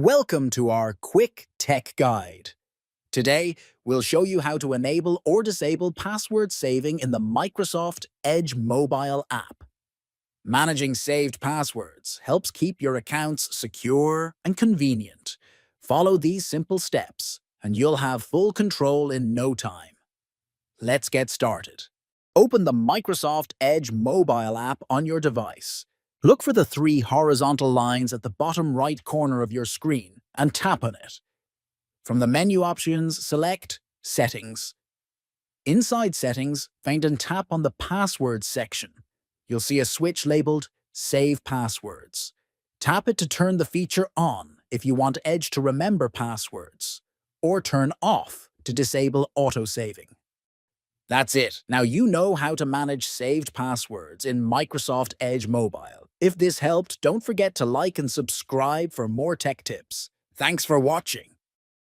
Welcome to our quick tech guide. Today, we'll show you how to enable or disable password saving in the Microsoft Edge mobile app. Managing saved passwords helps keep your accounts secure and convenient. Follow these simple steps, and you'll have full control in no time. Let's get started. Open the Microsoft Edge mobile app on your device. Look for the three horizontal lines at the bottom right corner of your screen and tap on it. From the menu options, select Settings. Inside Settings, find and tap on the Passwords section. You'll see a switch labeled Save Passwords. Tap it to turn the feature on if you want Edge to remember passwords, or turn off to disable auto-saving. That's it. Now you know how to manage saved passwords in Microsoft Edge Mobile. If this helped, don't forget to like and subscribe for more tech tips. Thanks for watching.